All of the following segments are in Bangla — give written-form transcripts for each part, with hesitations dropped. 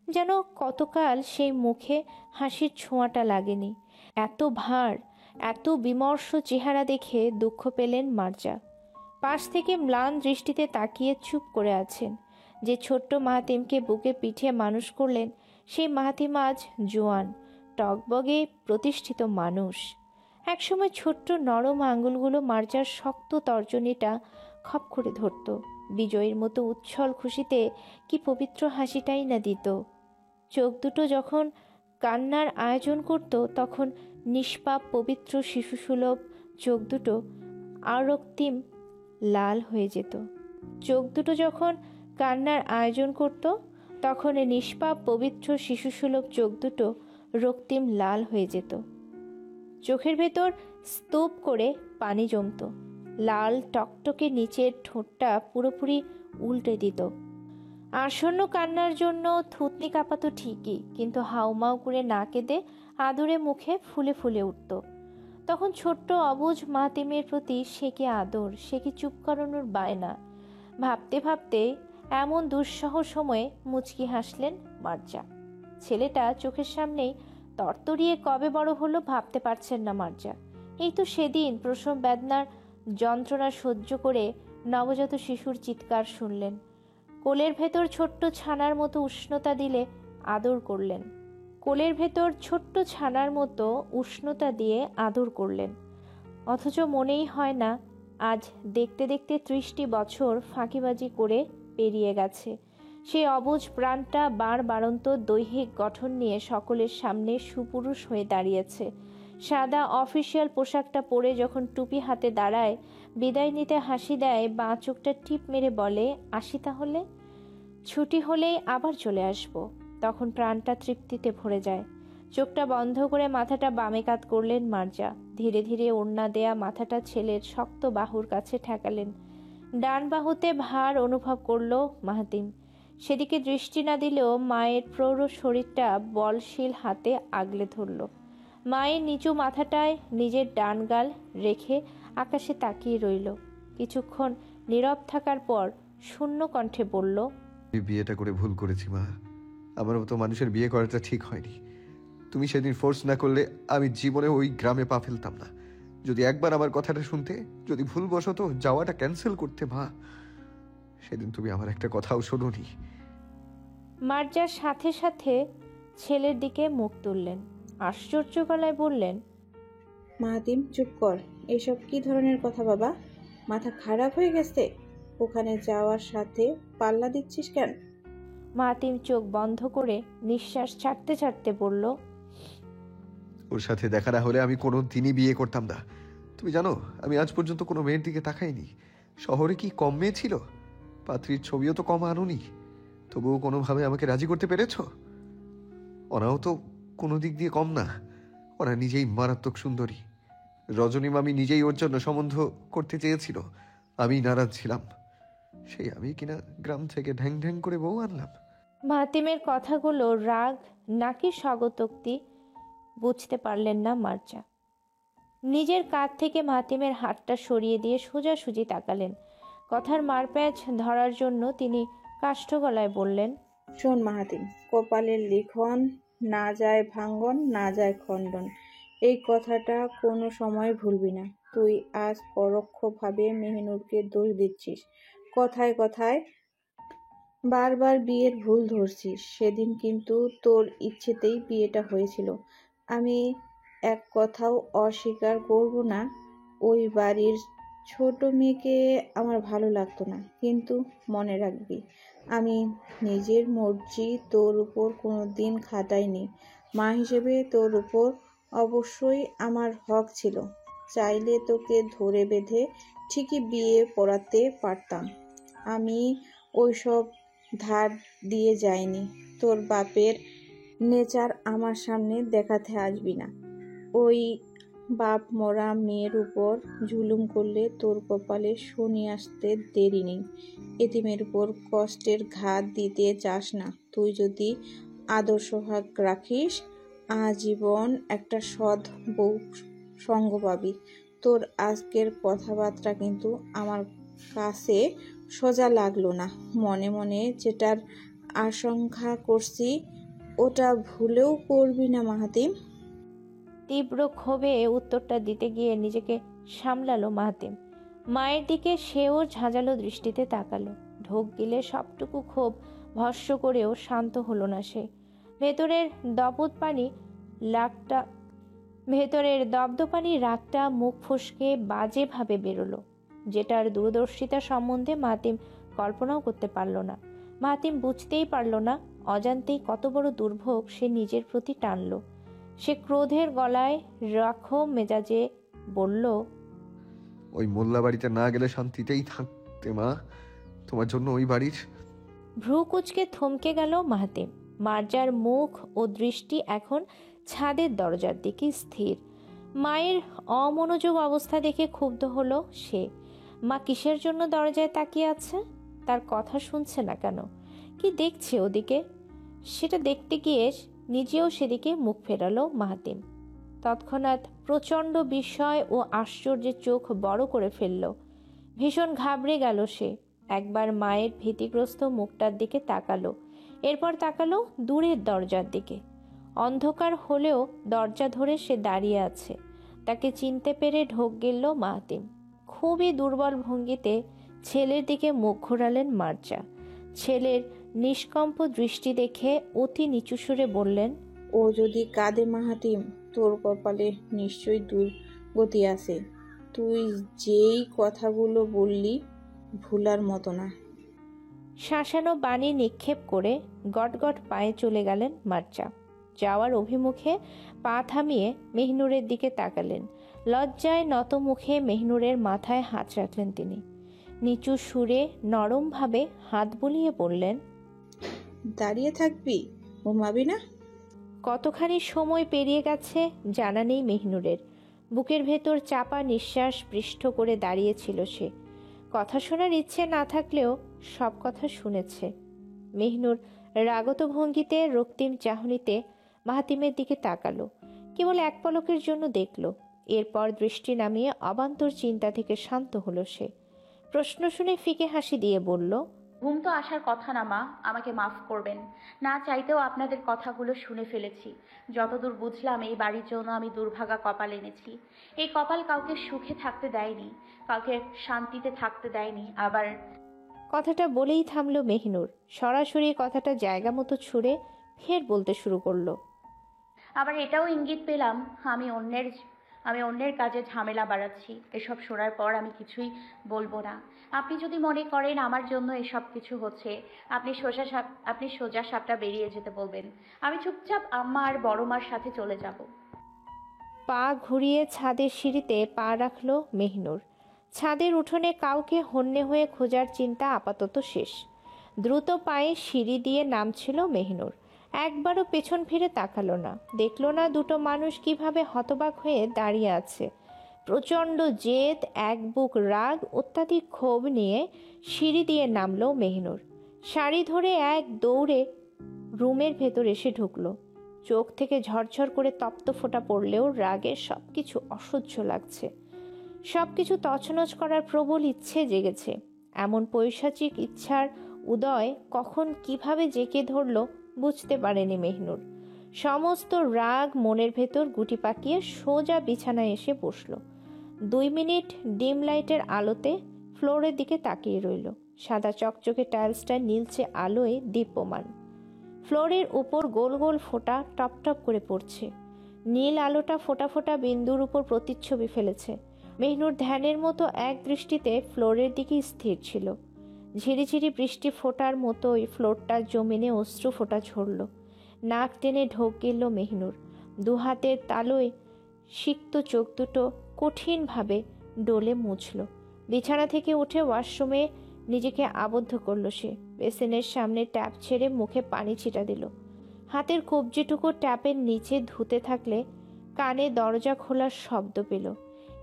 যেন কতকাল সেই মুখে হাসির ছোঁয়াটা লাগেনি। এত ভার, এত বিমর্ষ চেহারা দেখে দুঃখ পেলেন মার্জা। পাশ থেকে ম্লান দৃষ্টিতে তাকিয়ে চুপ করে আছেন। যে ছোট্ট মাহাতিমকে বুকে পিঠে মানুষ করলেন, সেই মাহাতিম আজ জোয়ান, টকবগে প্রতিষ্ঠিত মানুষ। একসময় ছোট্ট নরম আঙুলগুলো মার্জার শক্ত তর্জনীটা খপ করে ধরত। বিজয়ীর মতো উচ্ছল খুশিতে কি পবিত্র হাসিটাই না দিত। চোখ দুটো যখন কান্নার আয়োজন করত, তখন নিষ্পাপ পবিত্র শিশুসুলভ চোখ দুটো আরক্তিম লাল হয়ে যেত। চোখ দুটো যখন কান্নার আয়োজন করত, তখন নিষ্পাপ পবিত্র শিশুসুলভ চোখ দুটো রক্তিম লাল হয়ে যেত। চোখের ভেতর স্তূপ করে পানি জমত। লাল টকটকে নিচের ঠোঁটটা পুরোপুরি উল্টে দিত। আসন্ন কান্নার জন্য থুতনি কাঁপাতো ঠিকই, কিন্তু হাউমাউ করে না কেঁদে আদরে মুখে ফুলে ফুলে উঠত। তখন ছোট্ট অবুঝ মাতিমের প্রতি সে কি আদর, সে কি চুপ করানোর বায়না। ভাবতে ভাবতে এমন দুঃসহ সময়ে মুচকি হাসলেন মার্জা। ছেলেটা চোখের সামনেই তরতরিয়ে কবে বড় হলো ভাবতে পারছেন না মার্জা। এই তো সেদিন প্রসব বেদনার যন্ত্রণা সহ্য করে নবজাত শিশুর চিৎকার শুনলেন। কোলের ভেতর ছোট্ট ছানার মতো উষ্ণতা দিলে আদর করলেন। কোলের ভেতর ছোট্ট ছানার মতো উষ্ণতা দিয়ে আদর করলেন। অথচ মনেই হয় না আজ দেখতে দেখতে ৩০টি বছর ফাঁকিবাজি করে পেরিয়ে গেছে। সেই অবুঝ প্রাণটা বাড়ন্ত দৈহিক গঠন নিয়ে সকলের সামনে সুপুরুষ হয়ে দাঁড়িয়েছে। সাদা অফিসিয়াল পোশাকটা পরে যখন টুপি হাতে দাঁড়ায়, বিদায় নিতে হাসি দেয়, বাঁ চোখটা টিপ মেরে বলে, আসি তাহলে, ছুটি হলেই আবার চলে আসব। তখন প্রাণটা তৃপ্তিতে ভরে যায়। চোখটা বন্ধ করে মাথাটা বামে কাত করলেন মার্জা। ধীরে ধীরে ওড়না দেয়া মাথাটা ছেলের শক্ত বাহুর কাছে ঠেকালেন। ডান বাহুতে ভার অনুভব করল মাহাতিম। সেদিকে দৃষ্টি না দিলেও মায়ের প্রৌঢ় শরীরটা বলশীল হাতে আগলে ধরল। মায়ের নিচু মাথাটায় নিজের ডান গাল রেখে আকাশে তাকিয়ে রইল। কিছুক্ষণ নীরব থাকার পর শূন্য কণ্ঠে বলল, বিয়েটা করে ভুল করেছি মা। আমার মতো মানুষের বিয়ে করাটা ঠিক হয়নি। তুমি সেদিন ফোর্স না করলে আমি জীবনে ওই গ্রামে পা ফেলতাম না। যদি একবার আমার কথাটা শুনতে, যদি ভুলবশত যাওয়াটা ক্যান্সেল করতে মা। সেদিন তুমি আমার একটা কথাও শোনোনি। মার্জার সাথে সাথে ছেলের দিকে মুখ তুললেন, আশ্চর্য গলায় বললেন, মাহাতিম চুপ কর। এসব কি ধরনের কথা বাবা? মাথা খারাপ হয়ে গেছে? ওখানে যাওয়ার সাথে পাল্লা দিচ্ছিস কেন? মাহাতিম চোখ বন্ধ করে নিঃশ্বাস ছাড়তে ছাড়তে বলল, ওর সাথে দেখা না হলে আমি কোনো দিনই বিয়ে করতাম না। তুমি জানো, আমি আজ পর্যন্ত কোনো মেয়ের দিকে তাকাইনি। শহরে কি কম মেয়ে ছিল? পাত্রীর ছবিও তো কম আনুনি। তবুও কোনোভাবে আমাকে রাজি করতে পেরেছ। ওরাও তো কোনো দিক দিয়ে কম না। ওরা নিজেই মারাত্মক সুন্দরী। রজনী মামি নিজেই ওর জন্য সম্বন্ধ করতে চেয়েছিল, আমি নারাজ ছিলাম। সেই আমি কিনা গ্রাম থেকে ঢ্যাং ঢ্যাং করে বউ আনলাম। মাহাতিমের কথাগুলো রাগ নাকি স্বগতোক্তি বুঝতে পারলেন না মার্জা। নিজের কাঁধ থেকে মাহাতিমের হাতটা সরিয়ে দিয়ে সোজাসুজি তাকালেন। কথার মারপ্যাঁচ ধরার জন্য তিনি কাষ্ঠ গলায় বললেন, শোন মাহাতিম, কপালের লিখন না যায় ভাঙ্গন, না যায় খণ্ডন। এই কথাটা কোনো সময় ভুলবি না। তুই আজ পরোক্ষভাবে মেহিনুরকে দোষ দিচ্ছিস। কথায় কথায় বারবার বিয়ের ভুল ধরছিস। সেদিন কিন্তু তোর ইচ্ছেতেই বিয়েটা হয়েছিল। আমি এক কথাও অস্বীকার করব না, ওই বাড়ির ছোট মেয়েকে আমার ভালো লাগতো না। কিন্তু মনে রাখবি, আমি নিজের মর্জি তোর উপর কোনো দিন খাটাইনি। মা হিসেবে তোর উপর অবশ্যই আমার হক ছিল। চাইলে তোকে ধরে বেঁধে ঠিকই বিয়ে পড়াতে পারতাম। আমি ওইসব ধার দিয়ে যাইনি। তোর বাপের নেচার আমার সামনে দেখাতে আসবি না। ওই বাপ মরা মেয়ের উপর জুলুম করলে তোর কপালে শনি আসতে দেরি নেই। এতিমের উপর কষ্টের ঘাত দিতে চাস না। তুই যদি আদর্শ ভাগ রাখিস, আজীবন একটা সৎ বউ সঙ্গ পাবি। তোর আজকের কথাবার্তা কিন্তু আমার কাছে সোজা লাগলো না। মনে মনে যেটার আশঙ্কা করছি ওটা ভুলেও করবি না মাহাতিম। তীব্র ক্ষোভে উত্তরটা দিতে গিয়ে নিজেকে সামলালো মাহাতিম। মায়ের দিকে সেও ঝাঁঝালো দৃষ্টিতে তাকালো। ঢোক গিলে সবটুকু ক্ষোভ ভস্ম করেও শান্ত হলো না সে। ভেতরের দপদপানি রাগটা মুখ ফসকে বাজেভাবে বেরোলো, যেটার দূরদর্শিতা সম্বন্ধে মাহাতিম কল্পনাও করতে পারল না। মাহাতিম বুঝতেই পারল না অজান্তেই কত বড় দুর্ভোগ সে নিজের প্রতি টানল। সে ক্রোধের গলায় রাখো মেজাজে বলল, ওই মোল্লা বাড়িতে না গেলে শান্তিতেই থাকতে মা। তোমার জন্য ওই বাড়ির। ভ্রু কুচকে থমকে গেল মাহাতিম। মার্জার মুখ ও দৃষ্টি এখন ছাদের দরজার দিকে স্থির। মায়ের অমনোযোগ অবস্থা দেখে ক্ষুব্ধ হলো সে। মা কিসের জন্য দরজায় তাকিয়ে আছে? তার কথা শুনছে না কেন? কি দেখছে ওদিকে? সেটা দেখতে গিয়ে নিজেও সেদিকে মুখ ফেরালো মাহাতিম। তৎক্ষণাৎ প্রচণ্ড বিস্ময় ও আশ্চর্যে চোখ বড় করে ফেলল। ভীষণ ঘাবড়ে গেল সে। একবার মায়ের ভীতিগ্রস্ত মুখটার দিকে তাকালো, এরপর তাকালো দূরের দরজার দিকে। অন্ধকার হলেও দরজা ধরে সে দাঁড়িয়ে আছে। তাকে চিনতে পেরে ঢোক গিলল মাহাতিম। খুবই দুর্বল ভঙ্গিতে ছেলের দিকে মুখ ঘোরালেন মার্জা। ছেলের নিষ্কম্প দৃষ্টি দেখে অতি নিচু সুরে বললেন, ও যদি কাঁদে মাহাতিম, তোর কপালে নিশ্চয়ই দুর্গতি আছে। তুই যেই কথাগুলো বললি ভুলার মতো না। শাসানো বাণী নিক্ষেপ করে গটগট পায়ে চলে গেলেন মার্জা। যাওয়ার অভিমুখে পা থামিয়ে মেহনুরের দিকে তাকালেন। লজ্জায় নত মুখে মেহনুরের মাথায় হাত রাখলেন তিনি। নিচু সুরে নরমভাবে হাত বুলিয়ে বললেন, দাঁড়িয়ে থাকবি, ঘুমাবি না? কতখানি সময় পেরিয়ে গেছে জানা নেই মেহনুরের। বুকের ভেতর চাপা নিঃশ্বাস পৃষ্ঠ করে দাঁড়িয়েছিল সে। কথা শোনার ইচ্ছে না থাকলেও সব কথা শুনেছে। মেহনুর রাগত ভঙ্গিতে রক্তিম চাহনিতে মাহাতিমের দিকে তাকালো। কেবল এক পলকের জন্য দেখল, এরপর দৃষ্টি নামিয়ে অবান্তর চিন্তা থেকে শান্ত হলো সে। প্রশ্ন শুনে ফিকে হাসি দিয়ে বলল, ঘুম তো আসার কথা না মা, আমাকে মাফ করবেন। না চাইতেও আপনাদের কথাগুলো শুনে ফেলেছি। যতদূর বুঝলাম এই বাড়ির জন্য আমি দুর্ভাগা কপাল এনেছি। এই কপাল কাউকে সুখে থাকতে দেয়নি, কাউকে শান্তিতে থাকতে দেয়নি। আবার কথাটা বলেই থামলো মেহনুর। সরাসরি কথাটা জায়গা মতো ছুঁড়ে ফের বলতে শুরু করলো, আবার এটাও ইঙ্গিত পেলাম আমি অন্যের কাজে ঝামেলা বাড়াচ্ছি। এসব শোনার পর আমি কিছুই বলবো না। আপনি যদি মনে করেন আমার জন্য এসব কিছু হচ্ছে, আপনি সোজা সাপটা বেরিয়ে যেতে বলবেন। আমি চুপচাপ আম্মা আর বড় মার সাথে চলে যাব। পা ঘুরিয়ে ছাদের সিঁড়িতে পা রাখলো মেহনুর। ছাদের উঠোনে কাউকে হন্যে হয়ে খোঁজার চিন্তা আপাতত শেষ। দ্রুত পায়ে সিঁড়ি দিয়ে নামছিল মেহনুর। একবারও পেছন ফিরে তাকালো না, দেখল না দুটো মানুষ কিভাবে হতবাক হয়ে দাঁড়িয়ে আছে। প্রচণ্ড জেদ, এক বুক রাগ, অত্যাধিক ক্ষোভ নিয়ে সিঁড়ি দিয়ে নামলো মেহনুর। শাড়ি ধরে এক দৌড়ে রুমের ভেতর এসে ঢুকলো। চোখ থেকে ঝরঝর করে তপ্ত ফোঁটা পড়লেও রাগে সবকিছু অসহ্য লাগছে। সবকিছু তছনছ করার প্রবল ইচ্ছে জেগেছে। এমন পৈশাচিক ইচ্ছার উদয় কখন কিভাবে জেঁকে ধরল বুঝতে পারেনি মেহনুর। সমস্ত রাগ মনের ভেতর গুটি পাকিয়ে সোজা বিছানায় এসে বসল। 2 মিনিট ডিম লাইটের আলোতে ফ্লোরের দিকে তাকিয়ে রইল। সাদা চকচকে টাইলসটা নীলচে আলোয় দীপ্যমান। ফ্লোরের উপর গোল গোল ফোঁটা টপ টপ করে পড়ছে। নীল আলোটা ফোঁটা ফোঁটা বিন্দুর উপর প্রতিচ্ছবি ফেলেছে। মেহনুর ধ্যানের মতো এক দৃষ্টিতে ফ্লোরের দিকে স্থির ছিল। ঝিরিঝিরি বৃষ্টি ফোঁটার মতোই ফ্লোরটার জমিনে অশ্রু ফোঁটা ঝরল। নাক টেনে ঢোক গেল মেহনুর। 2 হাতের তালুয় সিক্ত চোখ দুটো কঠিনভাবে ডলে মুছল। বিছানা থেকে উঠে ওয়াশরুমে নিজেকে আবদ্ধ করল সে। বেসিনের সামনে ট্যাপ ছেড়ে মুখে পানি ছিটা দিল। হাতের কবজিটুকু ট্যাপের নিচে ধুতে থাকলে কানে দরজা খোলার শব্দ পেল।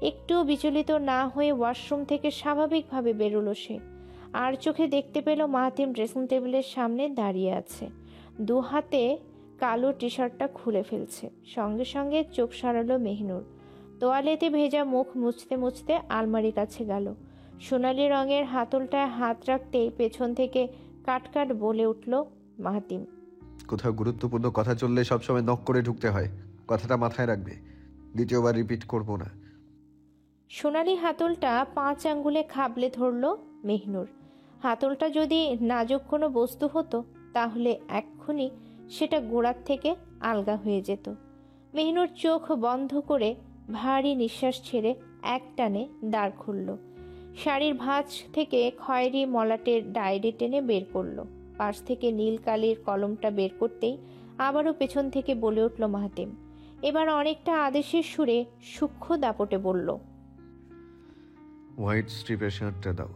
একটুও বিচলিত না হয়ে ওয়াশরুম থেকে স্বাভাবিকভাবে বেরোলো সে। আর চোখে দেখতে পেল মাহাতিম ড্রেসিং টেবিলের সামনে দাঁড়িয়ে আছে। 2 হাতে কালো টি শার্টটা খুলে ফেলছে। সঙ্গে সঙ্গে চোখ সরালো মেহনুর। তোয়ালেতে ভেজা মুখ মুছতে মুছতে আলমারির কাছে গেল। সোনালি রঙের হাতলটায় হাত রাখতেই পেছন থেকে কাটকাট বলে উঠল, মাহাতিম। কোথাও গুরুত্বপূর্ণ কথা চললে সবসময় নক করে ঢুকতে হয়, কথাটা মাথায় রাখবে। দ্বিতীয়বার রিপিট করব না। সোনালি হাতলটা 5 আঙ্গুলে খাবলে ধরল মেহনুর। হাতলটা যদি নাজুক কোনো বস্তু হতো তাহলে এক্ষুনি সেটা গোড়ার থেকে আলগা হয়ে যেত। মেহনুর চোখ বন্ধ করে ভারী নিঃশ্বাস ছেড়ে একটানে দাঁড় খুলল। শাড়ির ভাঁজ থেকে খয়েরি মলাটের ডায়েরি টেনে বের করলো। পাশ থেকে নীল কালির কলমটা বের করতেই আবারও পেছন থেকে বলে উঠল মাহাতিম। এবার অনেকটা আদেশের সুরে সূক্ষ্ম দাপটে বলল, হোয়াইট স্ট্রিপের শার্টটা দাও।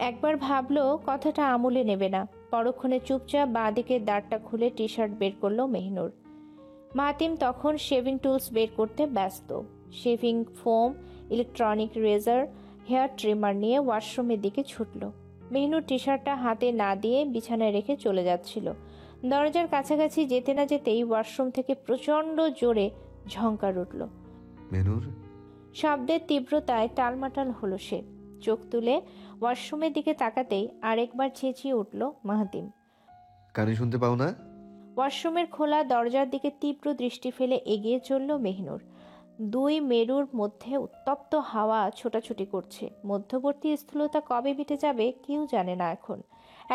একবার ভাবলো কথাটা আমলে নেবে না। পরক্ষণে চুপচাপ বাঁ দিকের দাঁড়টা খুলে টি শার্ট বের করলো মেহনুর। মাহাতিম তখন শেভিং টুলস বের করতে ব্যস্ত। শেভিং ফোম, ইলেকট্রনিক রেজার, হেয়ার ট্রিমার নিয়ে ওয়াশরুমের দিকে ছুটল। মেহনুর টি শার্টটা হাতে না দিয়ে বিছানায় রেখে চলে যাচ্ছিল। দরজার কাছাকাছি যেতে না যেতেই ওয়াশরুম থেকে প্রচণ্ড জোরে ঝংকার উঠল। মেনুর। শব্দের তীব্রতায় টালমাটাল হলো সে। চোখ তুলে ওয়াশরুমের দিকে তাকাতেই আরেকবার চেঁচিয়ে উঠল মাহাতিম। কানে শুনতে পাও না? ওয়াশরুমের খোলা দরজার দিকে তীব্র দৃষ্টি ফেলে এগিয়ে চলল মেহনুর। দুই মেরুর মধ্যে উত্তপ্ত হাওয়া ছোটাছুটি করছে। মধ্যবর্তী স্থূলতা কবে মিটে যাবে কেউ জানে না এখন।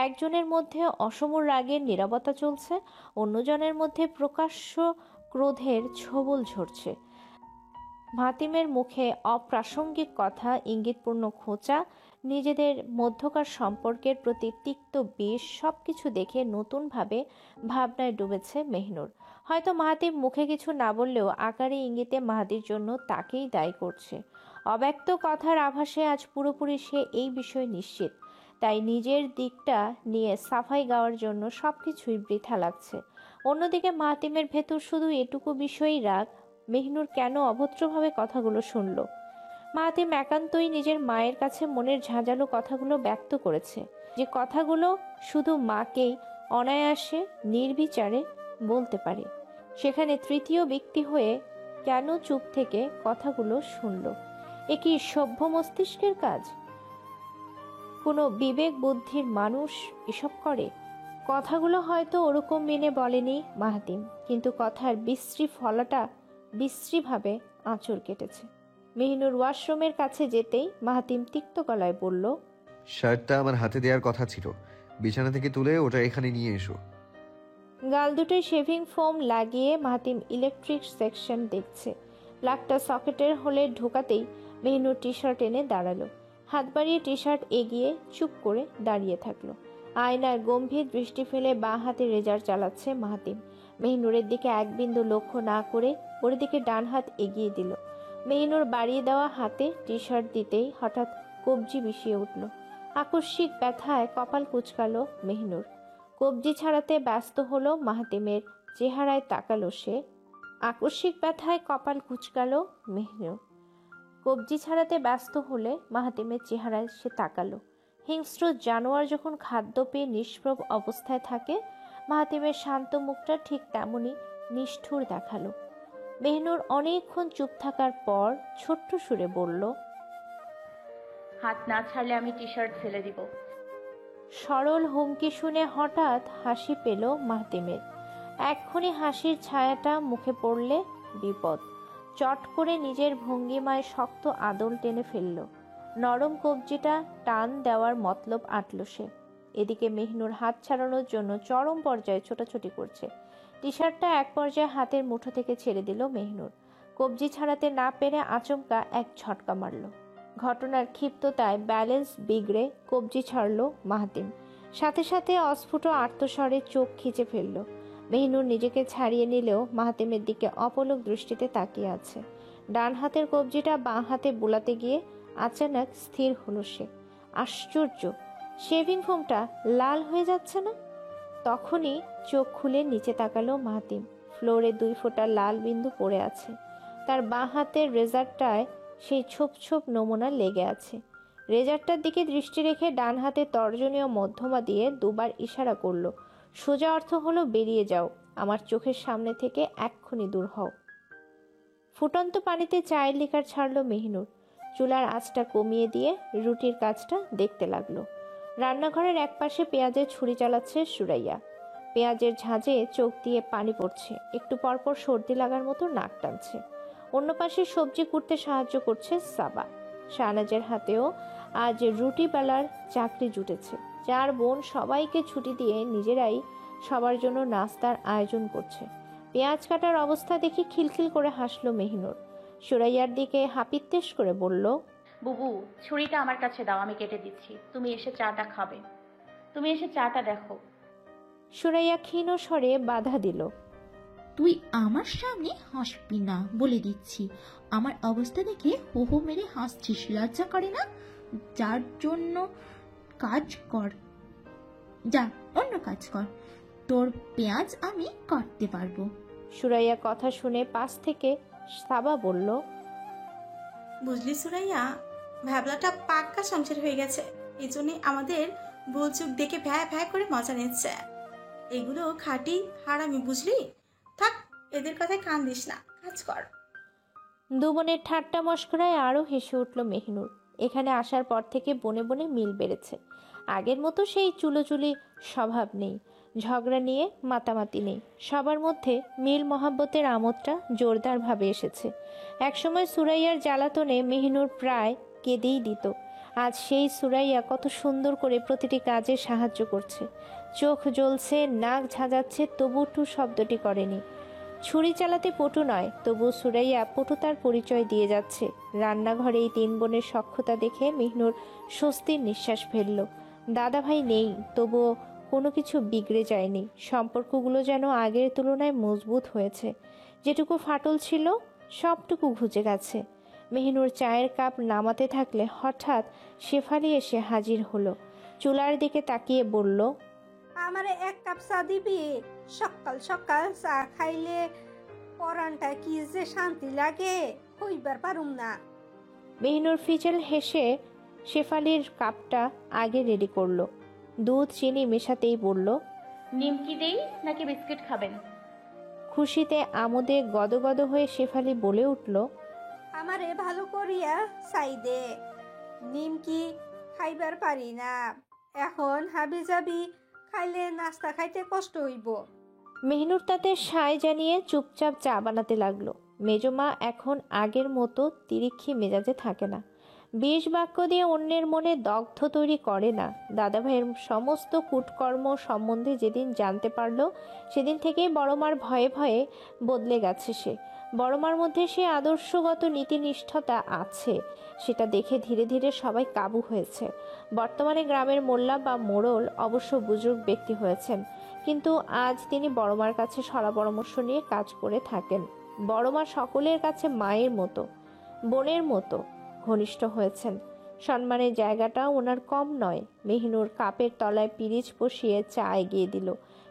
একজনের মধ্যে অসম রাগের নীরবতা চলছে, অন্যজনের মধ্যে প্রকাশ্য ক্রোধের ছোবল ঝরছে। মাহাতিমের মুখে অপ্রাসঙ্গিক কথা, ইঙ্গিতপূর্ণ খোঁচা, নিজেদের মধ্যকার সম্পর্কের প্রতি তিক্ত বিষ, সবকিছু দেখে নতুনভাবে ভাবনায় ডুবেছে মেহনুর। হয়তো মাহাতিম মুখে কিছু না বললেও আকারে ইঙ্গিতে মাহাদির জন্য তাকেই দায়ী করছে। অব্যক্ত কথার আভাসে আজ পুরোপুরি সে এই বিষয়ে নিশ্চিত। তাই নিজের দিকটা নিয়ে সাফাই গাওয়ার জন্য সবকিছুই বৃথা লাগছে। অন্যদিকে মাহাতিমের ভেতর শুধু এটুকু বিষয়ই রাগ, মেহনুর কেন অভদ্রভাবে কথাগুলো শুনল। মাহাতিম একান্তই নিজের মায়ের কাছে মনের ঝাঁঝালো কথাগুলো ব্যক্ত করেছে, যে কথাগুলো শুধু মাকেই অনায়াসে নির্বিচারে বলতে পারে। সেখানে তৃতীয় ব্যক্তি হয়ে কেন চুপ থেকে কথাগুলো শুনল? এ কি সভ্য মস্তিষ্কের কাজ? কোনো বিবেক বুদ্ধির মানুষ এসব করে? কথাগুলো হয়তো ওরকম মেনে বলেনি মাহাতিম, কিন্তু কথার বিশ্রী ফলাটা বিশ্রীভাবে আঁচড় কেটেছে। মেহনুর ওয়াশরুমের কাছে যেতেই মাহাতিম তিক্ত গলায় বলল, শার্টটা আমার হাতে দেওয়ার কথা ছিল, বিছানা থেকে তুলে ওটা এখানে নিয়ে এসো। গাল দুটোয় শেভিং ফোম লাগিয়ে মাহাতিম ইলেকট্রিক সেকশন দেখছে। প্লাগটা সকেটের হোলে ঢোকাতেই মেহনুর টি শার্ট এনে দাঁড়ালো। হাত বাড়িয়ে টি শার্ট এগিয়ে চুপ করে দাঁড়িয়ে থাকলো। আয়নার গম্ভীর দৃষ্টি ফেলে বাঁ হাতে রেজার চালাচ্ছে মাহাতিম। মেহনুরের দিকে এক বিন্দু লক্ষ্য না করে ওর দিকে ডান হাত এগিয়ে দিল। মেহনুর বাড়িয়ে দেওয়া হাতে টি শার্ট দিতেই হঠাৎ কবজি বিষিয়ে উঠল। আকস্মিক ব্যথায় কপাল কুঁচকালো মেহনুর। কবজি ছাড়াতে ব্যস্ত হলো মাহাতিমের চেহারায় তাকালো সে। আকস্মিক ব্যথায় কপাল কুঁচকালো মেহনুর। কবজি ছাড়াতে ব্যস্ত হলে মাহাতিমের চেহারায় সে তাকালো। হিংস্র জানোয়ার যখন খাদ্য পেয়ে নিষ্প্রভ অবস্থায় থাকে, মাহাতিমের শান্ত মুখটা ঠিক তেমনই নিষ্ঠুর দেখালো। মেহনুর অনেকক্ষণ চুপ থাকার পর ছোট্ট সুরে বলল, হাত না ছাড়লে আমি টি শার্ট ফেলে দিব। সরল হুমকি শুনে হঠাৎ হাসি পেল মাহাতিমের। এক্ষুনি হাসির ছায়াটা মুখে পড়লে বিপদ। চট করে নিজের ভঙ্গিমায় শক্ত আদল টেনে ফেলল। নরম কবজিটা টান দেওয়ার মতলব আটল সে। এদিকে মেহনুর হাত ছাড়ানোর জন্য চরম পর্যায়ে ছোটাছুটি করছে। টি শার্টটা এক পর্যায়ে হাতের মুঠো থেকে ছেড়ে দিল মেহনুর। কবজি ছাড়াতে না পেরে আচমকা এক ঝটকা মারল। ঘটনার ক্ষিপ্ততায় ব্যালেন্স বিগড়ে কবজি ছাড়ল মাহাতিম। সাথে সাথে অস্ফুট আর্তস্বরে চোখ খিচে ফেলল। মেহনুর নিজেকে ছাড়িয়ে নিলেও মাহাতিমের দিকে অপলক দৃষ্টিতে তাকিয়ে আছে। ডান হাতের কবজিটা বাঁ হাতে বুলাতে গিয়ে আচানক স্থির হলো সে। আশ্চর্য, শেভিং ফোমটা লাল হয়ে যাচ্ছে না। তখনই চোখ খুলে নিচে তাকালো মাহাতিম। ফ্লোরে 2 ফোঁটা লাল বিন্দু পড়ে আছে। তার বাঁ হাতের রেজারটায় সেই ছোপ ছোপ নমুনা লেগে আছে। রেজারটার দিকে দৃষ্টি রেখে ডান হাতে তর্জনীয় মধ্যমা দিয়ে 2বার ইশারা করলো। সোজা অর্থ হলো, বেরিয়ে যাও, আমার চোখের সামনে থেকে এক্ষুনি দূর হও। ফুটন্ত পানিতে চায়ের লিকার ছাড়লো মেহনুর। চুলার আঁচটা কমিয়ে দিয়ে রুটির কাজটা দেখতে লাগলো। রান্নাঘরের একপাশে পেঁয়াজের ছুরি চালাচ্ছে সুরাইয়া। পেঁয়াজের ঝাঁঝে চোখ দিয়ে পানি পড়ছে, একটু পরপর সর্দি লাগার মতো নাক টানছে। অন্য পাশে সবজি কুটতে সাহায্য করছে সাবা। শাহনাজের হাতেও আজ রুটি বেলার চাকরি জুটেছে। 4 বোন সবাইকে ছুটি দিয়ে নিজেরাই সবার জন্য নাস্তার আয়োজন করছে। পেঁয়াজ কাটার অবস্থা দেখে খিলখিল করে হাসলো মেহিনুর। সুরাইয়ার দিকে হাপিত্তেশ করে বলল, বুবু, ছুরিটা আমার কাছে দাও, আমি কেটে দিচ্ছি। তুমি এসে চাটা খাবে। তুমি এসে চাটা দেখো। সুরাইয়া ক্ষীণ স্বরে বাধা দিল, তুই আমার সামনে হাসবি না বলে দিচ্ছি। আমার অবস্থা দেখে হো হো মেরে হাসছিস, লজ্জা করে না? যার জন্য কাজ কর, যা অন্য কাজ কর। তোর পেঁয়াজ আমি কাটতে পারবো। সুরাইয়া কথা শুনে পাশ থেকে সাবা বলল, বুঝলি সুরাইয়া, ভ্যাবলাটা পাক্কা সংসার হয়ে গেছে। এই জন্যে আমাদের ভুল চুক দেখে ভ্যা ভ্যা করে মজা নিচ্ছে। এগুলো খাঁটি হারামি, বুঝলি? থাক, এদের কথায় কান দিস না, কাজ কর। দু বোনের ঠাট্টা মশকরায় আরও হেসে উঠল মেহিনুর। এখানে আসার পর থেকে বনে বনে মিল বেড়েছে। আগের মতো সেই চুলোচুলি স্বভাব নেই, ঝগড়া নিয়ে মাতামাতি নেই। সবার মধ্যে মিল মহাব্বতের আমোদটা জোরদারভাবে এসেছে। একসময় সুরাইয়ার জ্বালাতনে মেহিনুর প্রায় কেঁদেই দিত। আজ সেই সুরাইয়া কত সুন্দর করে প্রতিটি কাজে সাহায্য করছে। চোখ জ্বলছে, নাক ঝাঁঝাচ্ছে, তবু টু শব্দটি করেনি। ছুরি চালাতে পটু নয়, তবু সুরাইয়া পটুতার পরিচয় দিয়ে যাচ্ছে। রান্নাঘরে এই 3 বোনের সখ্যতা দেখে মেহিনুর স্বস্তির নিঃশ্বাস ফেলল। দাদা ভাই নেই, তবুও কোনো কিছু বিগড়ে যায়নি। সম্পর্কগুলো যেন আগের তুলনায় মজবুত হয়েছে। যেটুকু ফাটল ছিল সবটুকু ঘুচে গেছে। মেহিনুর চায়ের কাপ নামাতে থাকলে হঠাৎ শেফালি এসে হাজির হলো। চুলার দিকে তাকিয়ে বলল, আমারে 1 কাপ চা দিবি? সকাল সকাল চা খাইলে পরানটা কি যে শান্তি লাগে, হইবার পারুম না। মেহিনুর ফিচেল হেসে শেফালির কাপটা আগে রেডি করলো। দুধ চিনি মেশাতেই বলল, নিমকি দেই নাকি বিস্কিট খাবেন? খুশিতে আমোদে গদগদ হয়ে শেফালি বলে উঠল, আমারে ভালো করিয়া চাই দে, নিমকি খাইবার পারি না। এখন হাবি যাবি খাইলে নাস্তা খাইতে কষ্ট হইব। মেহিনুর তাতে সায় জানিয়ে চুপচাপ চা বানাতে লাগলো। মেজমা এখন আগের মতো তিরিক্ষি মেজাজে থাকে না। 20 বাক্য দিয়ে অন্যের মনে দগ্ধ তৈরি করে না। দাদাভাইয়ের সমস্ত কুটকর্ম সম্বন্ধে যেদিন জানতে পারলো, সেদিন থেকেই বড়মার ভয়ে ভয়ে বদলে গেছে সে। বড়মার মধ্যে সে আদর্শগত নীতিনিষ্ঠতা আছে, সেটা দেখে ধীরে ধীরে সবাই কাবু হয়েছে। বর্তমানে গ্রামের মোল্লা বা মোড়ল অবশ্য বুজুর্গ ব্যক্তি হয়েছেন, কিন্তু আজ তিনি বড়মার কাছে সরা পরামর্শ নিয়ে কাজ করে থাকেন। বড়মা সকলের কাছে মায়ের মতো, বোনের মতো ঘনিষ্ঠ হয়েছেন। সম্মানের জায়গাটা ওনার কম নয়। মেহিনুর কাপের তলায় পিরিচ বসিয়ে চা এগিয়ে দিল।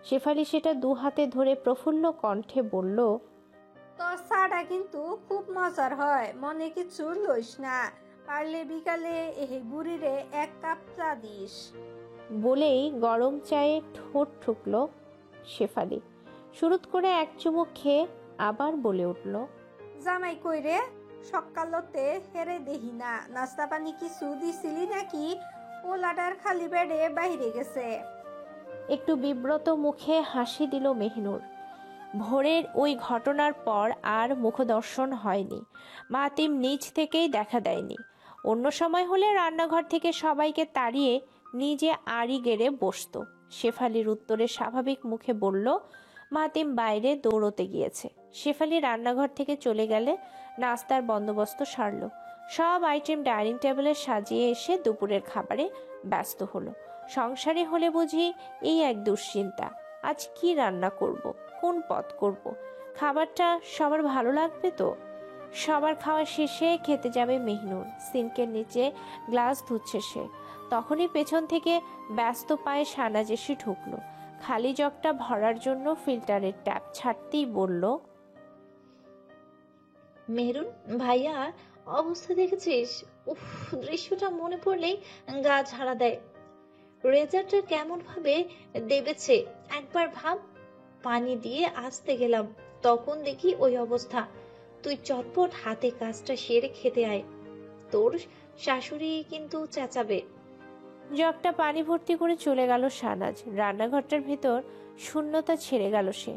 শেফালি সেটা 2 হাতে ধরে প্রফুল্ল কণ্ঠে বলল, তোর চাটা কিন্তু খুব মজার হয়, মনে কিছু লইস না। পারলে বিকালে এই বুড়িরে 1 কাপ চা দিস। বলেই গরম চায়ে ঠোঁট ঠুকল শেফালি। শুরুত করে 1 চুমুক খেয়ে আবার বলে উঠল, জামাই কইরে সকালতে হেরে দেহি না, নাস্তা পানি কিছু দিছিলি নাকি? পোলাটার খালি বেডে বাইরে গেছে। একটু বিব্রত মুখে হাসি দিল মেহিনুর। ভোরের ওই ঘটনার পর আর মুখদর্শন হয়নি। মাতিম নিজ থেকেই দেখা দেয়নি। অন্য সময় হলে রান্নাঘর থেকে সবাইকে তাড়িয়ে নিজে আড়ি গেড়ে বসত। শেফালির উত্তরে স্বাভাবিক মুখে বলল, মাতিম বাইরে দৌড়তে গিয়েছে। শেফালি রান্নাঘর থেকে চলে গেলে নাস্তার বন্দোবস্ত সারল। সব আইটেম ডাইনিং টেবিলে সাজিয়ে এসে দুপুরের খাবারে ব্যস্ত হলো। সংসারে হলে বুঝি এই এক দুশ্চিন্তা, আজ কি রান্না করব, কোন পদ করব, খাবারটা সবার ভালো লাগবে তো? সবার খাওয়া শেষে খেতে যাবে মেহিনুর। সিঙ্কের নিচে গ্লাস ধুচ্ছে সে। তখনই পেছন থেকে ব্যস্ত পায়ে শাহনাজ এসে ঢুকলো। খালি জগটা ভরার জন্য ফিল্টারের ট্যাপ ছাড়তেই বলল, মেহরুন ভাইয়া অবস্থা দেখেছিস? উফ, দৃশ্যটা মনে পড়লেই গা ঝাড়া দেয়। রেজারটা কেমন ভাবে দেবেছে একবার ভাব। পানি দিয়ে আসতে গেলাম, তখন দেখি ওই অবস্থা। তুই চটপট হাতে কাজটা সেরে খেতে আয়, তোর শাশুড়ি কিন্তু চেঁচাবে। জগটা পানি ভর্তি করে চলে গেল শাহনাজ। রান্নাঘরটার ভেতর শূন্যতা ছেড়ে গেল সে।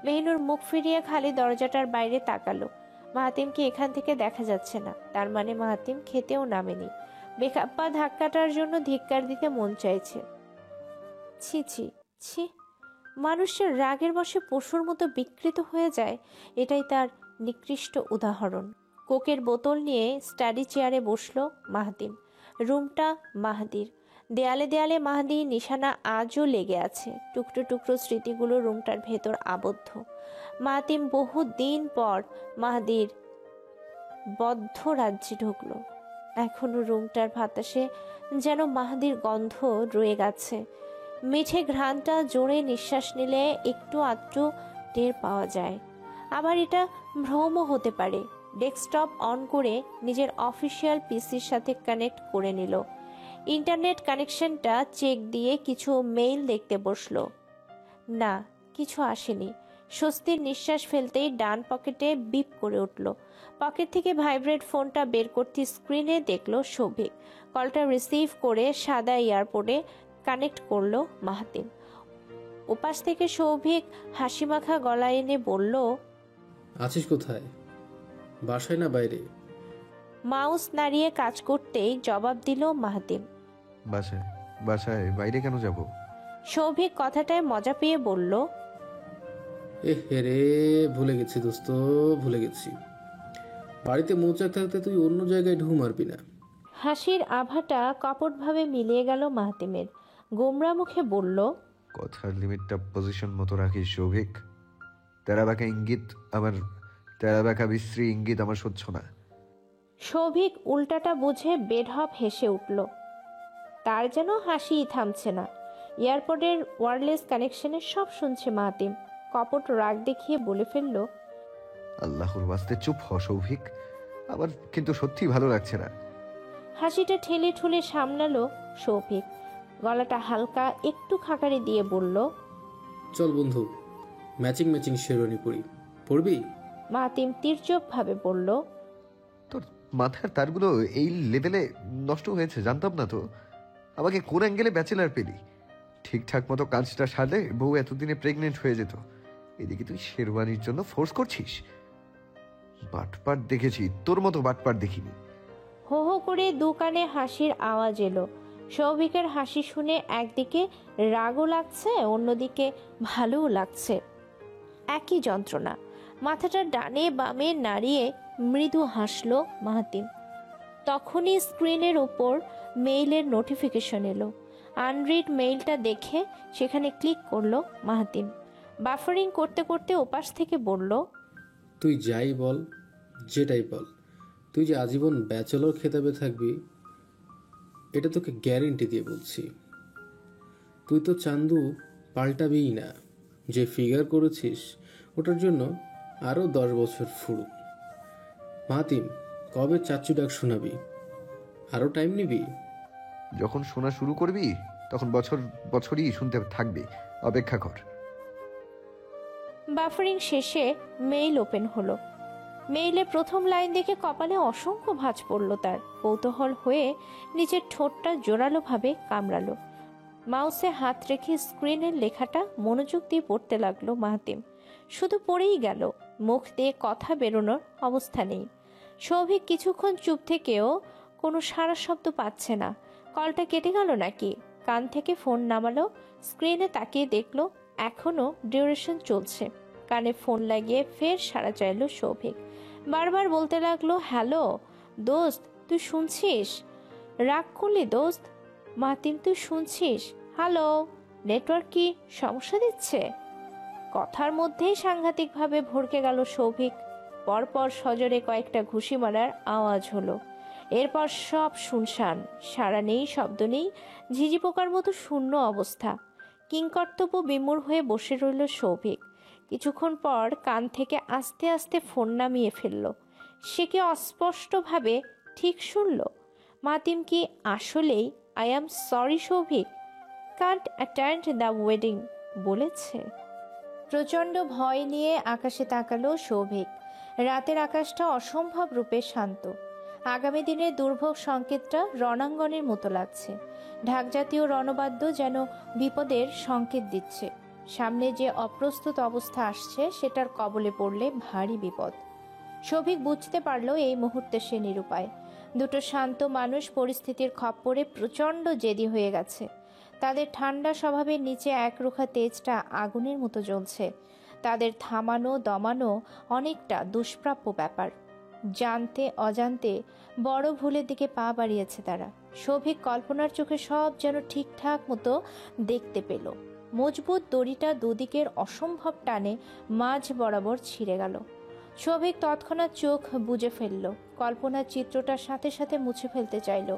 মেহিনুর মুখ ফিরিয়ে খালি দরজাটার বাইরে তাকালো। মাহাতিমকে এখান থেকে দেখা যাচ্ছে না, তার মানে মাহাতিম খেতেও নামেনি। বেখাপ্পা ধাক্কাটার জন্য ধিক্কার দিতে মন চাইছে। ছি ছি ছি, মানুষের রাগের বশে পশুর মতো বিকৃত হয়ে যায়, এটাই তার নিকৃষ্ট উদাহরণ। কোকের বোতল নিয়ে স্টাডি চেয়ারে বসলো মাহাতিম। রুমটা মাহাদির। দেয়ালে দেয়ালে মাহাদির নিশানা আজও লেগে আছে। টুকরো টুকরো স্মৃতিগুলো রুমটার ভেতর আবদ্ধ। মাহাতিম বহু দিন পর মাহাদির বদ্ধ রাজ্যে ঢুকলো। এখনো রুমটার বাতাসে যেন মাহাদির গন্ধ রয়ে গেছে। মিঠে ঘ্রাণটা জোরে নিঃশ্বাস নিলে একটু আধটু টের পাওয়া যায়। আবার এটা ভ্রমও হতে পারে। ডেস্কটপ অন করে নিজের অফিসিয়াল পিসির সাথে কানেক্ট করে নিল। ইন্টারনেট কানেকশনটা চেক দিয়ে কিছু মেইল দেখতে বসলো। না, কিছু আসেনি। স্বস্তির নিঃশ্বাস ফেলতেই ডান পকেটে বিপ করে উঠল। পকেট থেকে ভাইব্রেট ফোনটা বের করতে স্ক্রিনে দেখলো সৌভিক। কলটা রিসিভ করে সাদা এয়ারপোর্টে কানেক্ট করলো মাহাতিম। ওপাশ থেকে সৌভিক হাসিমাখা গলা এনে বলল, আছিস কোথায়? বাসায় না বাইরে? মাউস নাড়িয়ে কাজ করতেই জবাব দিল মাহাতিম, বাসায়। বাসায়? বাইরে কেন যাব? সৌভিক কথাটায় মজা পেয়ে বলল, রে, ভুলে গেছি দোস্ত, ভুলে গেছি। বাড়িতে মৌচাক থাকতে তুই অন্য জায়গায় ঢু মারবি না। হাসির আভাটা কপটভাবে মিলিয়ে গেল মাহাতিমের। গোমরা মুখে বলল, কথার লিমিটটা পজিশন মতো রাখিস সৌভিক। তেরাবাঁকা ইঙ্গিত আমার, তেরাবাঁকা বিশ্রী ইঙ্গিত আমার সহ্য না। সৌভিক উল্টাটা বুঝে বেঢপ হেসে উঠল। তার যেন হাসিই থামছে না। এয়ারপোর্টের ওয়্যারলেস কানেকশনে সব শুনছে মাহাতিম। কপট রাগ দেখিয়ে বলে ফেলল, আল্লাহর ওয়াস্তে চুপ হ সৌভিক, আমার কিন্তু সত্যি ভালো লাগছে না। হাসিটা ঠেলে ঠুলে সামলালো সৌভিক। গলাটা হালকা একটু খাকারি দিয়ে বলল, চল বন্ধু, ম্যাচিং ম্যাচিং শেরওয়ানি পরি, পরবি? মাহাতিম তির্যক ভাবে বলল, তোর মাথার তারগুলো এই লেভেলে নষ্ট হয়েছে জানতাম না তো। আমাকে কোন অ্যাঙ্গেলে ব্যাচেলার পেলি? ঠিকঠাক মতো কাজটা সারলে বউ এতদিনে প্রেগনেন্ট হয়ে যেত। এদিকে তুই শেরওয়ানির জন্য ফোর্স করছিস। বাটপাট দেখেছি, তোর মতো বাটপাট দেখিনি। হো হো করে দোকানে হাসির আওয়াজ এলো। সৌভিকের হাসি শুনে একদিকে রাগও লাগছে, অন্যদিকে ভালোও লাগছে। একই যন্ত্রণা। মাথাটা ডানে বামে নাড়িয়ে মৃদু হাসল মাহাতিম। তখনই স্ক্রিনের ওপর মেইলের নোটিফিকেশন এলো। আনরিড মেইলটা দেখে সেখানে ক্লিক করলো মাহাতিম। বাফারিং করতে করতে ওপাশ থেকে বলল, তুই যাই বল, যেটাই বল, তুই যে আজীবন ব্যাচেলর খেতাবে থাকবি এটা তোকে গ্যারেন্টি দিয়ে বলছি। তুই তো চান্দু পাল্টাবিই না। যে ফিগার করেছিস ওটার জন্য আরও 10 বছর ফুরুক। মাহাতিম, কবে চাচু ডাক শোনাবি? আরও টাইম নিবি? যখন শোনা শুরু করবি তখন বছর বছরই শুনতে থাকবি, অপেক্ষা কর। বাফারিং শেষে মেইল ওপেন হলো। মেইলে প্রথম লাইন দেখে কপালে অসংখ্য ভাঁজ পড়ল তার। কৌতূহল হয়ে নিজের ঠোঁটটা জোরালোভাবে কামড়ালো। মাউসে হাত রেখে স্ক্রিনের লেখাটা মনোযোগ দিয়ে পড়তে লাগলো মাহাতিম। শুধু পড়েই গেল, মুখ দিয়ে কথা বেরোনোর অবস্থা নেই। সৌভিক কিছুক্ষণ চুপ থেকেও কোনো সারা শব্দ পাচ্ছে না। কলটা কেটে গেল নাকি? কান থেকে ফোন নামালো, স্ক্রিনে তাকিয়ে দেখলো এখনো ডিউরেশন চলছে। কানে ফোন লাগিয়ে ফের সাড়া চাইল সৌভিক। বারবার বলতে লাগলো, হ্যালো দোস্ত, তুই শুনছিস? রাগ করলি দোস্ত? মাহাতিম, তুই শুনছিস? হ্যালো, নেটওয়ার্ক কি সমস্যা দিচ্ছে? কথার মধ্যেই সাংঘাতিকভাবে ভড়কে গেল সৌভিক। পরপর সজোরে কয়েকটা ঘুষি মারার আওয়াজ হলো। এরপর সব শুনশান, সাড়া নেই, শব্দ নেই, ঝিঝি পোকার মতো শূন্য অবস্থা। কিংকর্তব্য বিমূঢ় হয়ে বসে রইল সৌভিক। কিছুক্ষণ পর কান থেকে আস্তে আস্তে ফোন নামিয়ে ফেলল। সে কি অস্পষ্টভাবে ঠিক শুনল? মাহাতিম কি আসলেই I am sorry Souvik, can't attend the wedding বলেছে? প্রচণ্ড ভয় নিয়ে আকাশে তাকালো সৌভিক। রাতের আকাশটা অসম্ভব রূপে শান্ত। আগামী দিনের দুর্ভোগ সংকেতটা রণাঙ্গনের মতো লাগছে। ঢাকজাতীয় রণবাদ্য যেন বিপদের সংকেত দিচ্ছে। সামনে যে অপ্রস্তুত অবস্থা আসছে সেটার কবলে পড়লে ভারী বিপদ। শফিক বুঝতে পারল এই মুহূর্তে সে নিরুপায়। দুটো শান্ত মানুষ পরিস্থিতির খপ্পরে প্রচণ্ড জেদি হয়ে গেছে। তাদের ঠান্ডা স্বভাবের নিচে একরোখা তেজটা আগুনের মতো জ্বলছে। তাদের থামানো দমানো অনেকটা দুষ্প্রাপ্য ব্যাপার। জানতে অজান্তে বড় ভুলের দিকে পা বাড়িয়েছে তারা। শফিক কল্পনার চোখে সব যেন ঠিকঠাক মতো দেখতে পেল। মজবুত দড়িটা দুদিকের অসম্ভব টানে মাঝ বরাবর ছিঁড়ে গেল। শফিক তৎক্ষণাৎ চোখ বুজে ফেলল। কল্পনার চিত্রটার সাথে সাথে মুছে ফেলতে চাইল,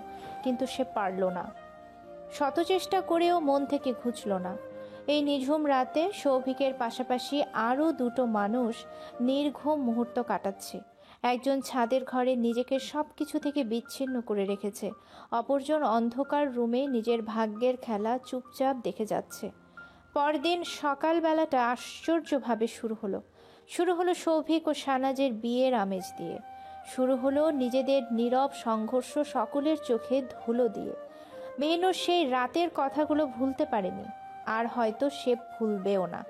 কিন্তু সে পারল না। শত চেষ্টা করেও মন থেকে ঘুচল না। এই নিঝুম রাতে শৌভিকের পাশাপাশি আরও দুটো মানুষ নির্ঘুম মুহূর্ত কাটাচ্ছে। একজন ছাদের ঘরে নিজেকে সব কিছু থেকে বিচ্ছিন্ন করে রেখেছে, অপরজন অন্ধকার রুমে নিজের ভাগ্যের খেলা চুপচাপ দেখে যাচ্ছে। পরদিন সকালবেলাটা আশ্চর্যভাবে শুরু হলো শৌভিক ও শাহনাজের বিয়ের আমেজ দিয়ে। শুরু হলো নিজেদের নীরব সংঘর্ষ সকলের চোখে ধুলো দিয়ে। মেহনুর সেই রাতের কথাগুলো ভুলতে পারেনি, আর হয়তো সে ভুলবেও না।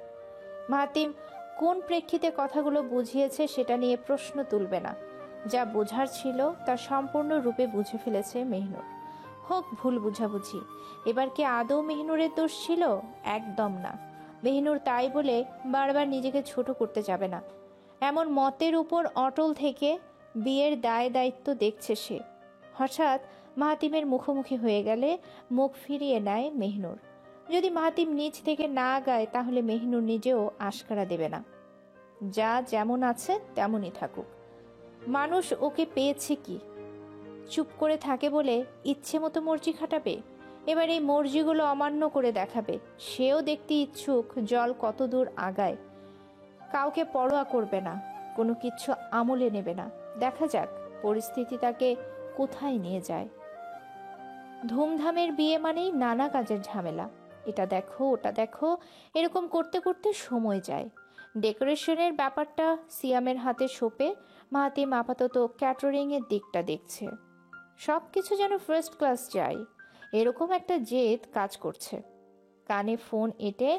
মাহাতিম কোন প্রেক্ষিতে কথাগুলো বুঝিয়েছে সেটা নিয়ে প্রশ্ন তুলবে না। যা বোঝার ছিল তা সম্পূর্ণরূপে বুঝে ফেলেছে মেহনুর। হোক ভুল বুঝাবুঝি, এবার কি আদৌ মেহনুরের দোষ ছিল? একদম না। মেহনুর তাই বলে বারবার নিজেকে ছোট করতে যাবে না। এমন মতের উপর অটল থেকে বিয়ের দায় দায়িত্ব দেখছে সে। হঠাৎ মাহাতিমের মুখোমুখি হয়ে গেলে মুখ ফিরিয়ে নেয় মেহনুর। যদি মাহাতিম নিজ থেকে না গায় তাহলে মেহনুর নিজেও আশকারা দেবে না। যা যেমন আছে তেমনই থাকুক। মানুষ ওকে পেয়েছে কি? চুপ করে থাকে বলে ইচ্ছে মতো মর্জি খাটাবে? এবার এই মর্জিগুলো অমান্য করে দেখাবে। সেও দেখতে ইচ্ছুক জল কত দূর আগায়। কাউকে পরোয়া করবে না, কোনো কিছু আমলে নেবে না। দেখা যাক পরিস্থিতি তাকে কোথায় নিয়ে যায়। ধুমধামের বিয়ে মানেই নানা কাজের ঝামেলা। এটা দেখো ওটা দেখো, এরকম করতে করতে সময় যায়। ডেকোরেশনের ব্যাপারটা সিয়ামের হাতে সোপে মাহাতিম আপাতত ক্যাটারিংয়ের দিকটা দেখছে। সব কিছু যেন ফার্স্ট ক্লাস যায়, এরকম একটা জেদ কাজ করছে। কানে ফোন এঁটে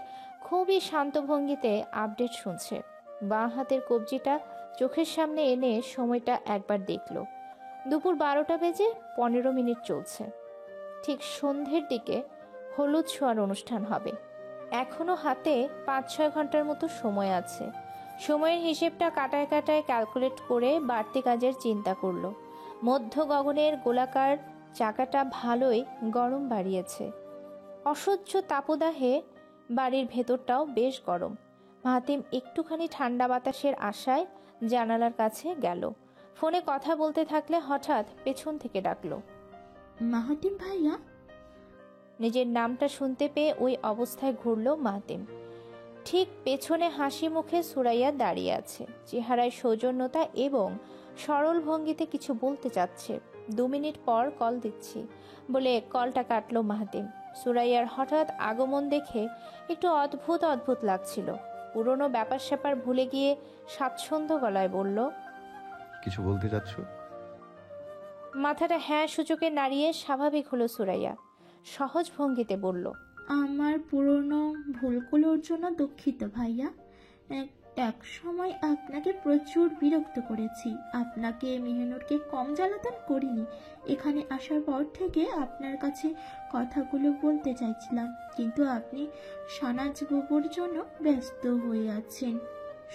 খুবই শান্ত ভঙ্গিতে আপডেট শুনছে। বাঁ হাতের কবজিটা চোখের সামনে এনে সময়টা একবার দেখল। দুপুর 12টা বেজে 15 মিনিট চলছে। ঠিক সন্ধ্যের দিকে হলুদ ছোঁয়ার অনুষ্ঠান হবে। এখনো হাতে 5-6 ঘন্টার মতো সময় আছে। সময়ের হিসেবটা কাটায় কাটায় ক্যালকুলেট করে বাড়তি কাজের চিন্তা করলো। মধ্য গগনের গোলাকার চাকাটা ভালোই গরম বাড়িয়েছে। অসহ্য তাপদাহে বাড়ির ভেতরটাও বেশ গরম। মাহাতিম একটুখানি ঠান্ডা বাতাসের আশায় জানালার কাছে গেল। ফোনে কথা বলতে থাকলে হঠাৎ পেছন থেকে ডাকলো, মাহাতিম ভাইয়া। নিজের নামটা শুনতে পেয়ে ওই অবস্থায় ঘুরল মাহাতিম। ঠিক পেছনে হাসি মুখে সুরাইয়া দাঁড়িয়ে আছে। চেহারায় সৌজন্যতা এবং সরল ভঙ্গিতে কিছু বলতে চাচ্ছে। 2 মিনিট পর কল দিচ্ছি বলে কলটা কাটলো মাহাতিম। সুরাইয়ার হঠাৎ আগমন দেখে একটু অদ্ভুত লাগছিল। পুরনো ব্যাপার স্যাপার ভুলে গিয়ে স্বাচ্ছন্দ্য গলায় বলল, কিছু বলতে চাচ্ছ? মাথাটা হ্যাঁ সূচকে নাড়িয়ে স্বাভাবিক হলো সুরাইয়া। সহজ ভঙ্গিতে বলল, আমার পুরনো ভুলগুলোর জন্য দুঃখিত ভাইয়া। এক সময় আপনাকে প্রচুর বিরক্ত করেছি। আপনাকে মেহনুরকে কম জ্বালাতন করিনি। এখানে আসার পর থেকে আপনার কাছে কথাগুলো বলতে চাইছিলাম, কিন্তু আপনি শাহনাজ বুবুর জন্য ব্যস্ত হয়ে আছেন।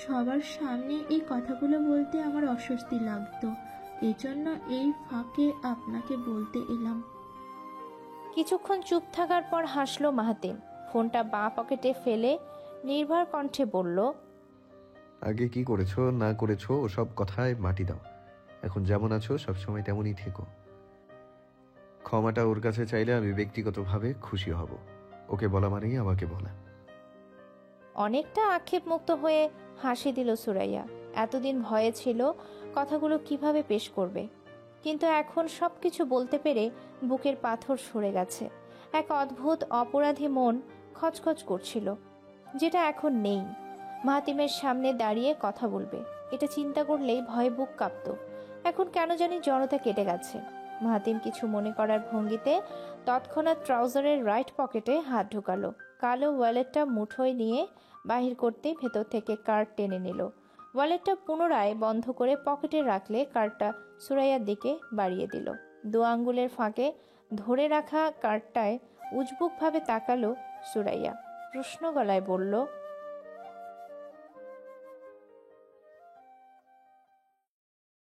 সবার সামনে এই কথাগুলো বলতে আমার অস্বস্তি লাগতো, এজন্য এই ফাঁকে আপনাকে বলতে এলাম। কিছুক্ষণ চুপ থাকার পর হাসলো মাহাতিম। ফোনটা বাঁ পকেটে ফেলে নির্ভর কণ্ঠে বলল, আগে কি করেছো না করেছো ওসব কথায় মাটি দাও। এখন যেমন আছো সবসময় তেমনই থেকো। ক্ষমাটা ওর কাছে চাইলে আমি ব্যক্তিগতভাবে খুশি হব। ওকে বলা মানেই আমাকে বলা। অনেকটা আক্ষেপ মুক্ত হয়ে হাসি দিল সুরাইয়া। এতদিন ভয়ে ছিল কথাগুলো কিভাবে পেশ করবে, কিন্তু এখন সবকিছু বলতে পেরে বুকের পাথর সরে গেছে। এক অদ্ভুত অপরাধী মন খচখচ করছিল, যেটা এখন নেই। মাহাতিমের সামনে দাঁড়িয়ে কথা বলবে, এটা চিন্তা করলেই ভয়ে বুক কাঁপত। এখন কেন জানি জড়তা কেটে গেছে। মাহাতিম কিছু মনে করার ভঙ্গিতে তৎক্ষণাৎ ট্রাউজারের রাইট পকেটে হাত ঢুকালো। কালো ওয়ালেটটা মুঠোয় নিয়ে বাহির করতে ভেতর থেকে কার্ড টেনে নিল। ওয়ালেটটা পুনরায় বন্ধ করে পকেটে রাখলে কার্ডটা সুরাইয়ার দিকে বাড়িয়ে দিল। 2 আঙ্গুলের ফাঁকে ধরে রাখা কার্ডটায় উজবুকভাবে তাকালো সুরাইয়া। প্রশ্ন গলায় বলল,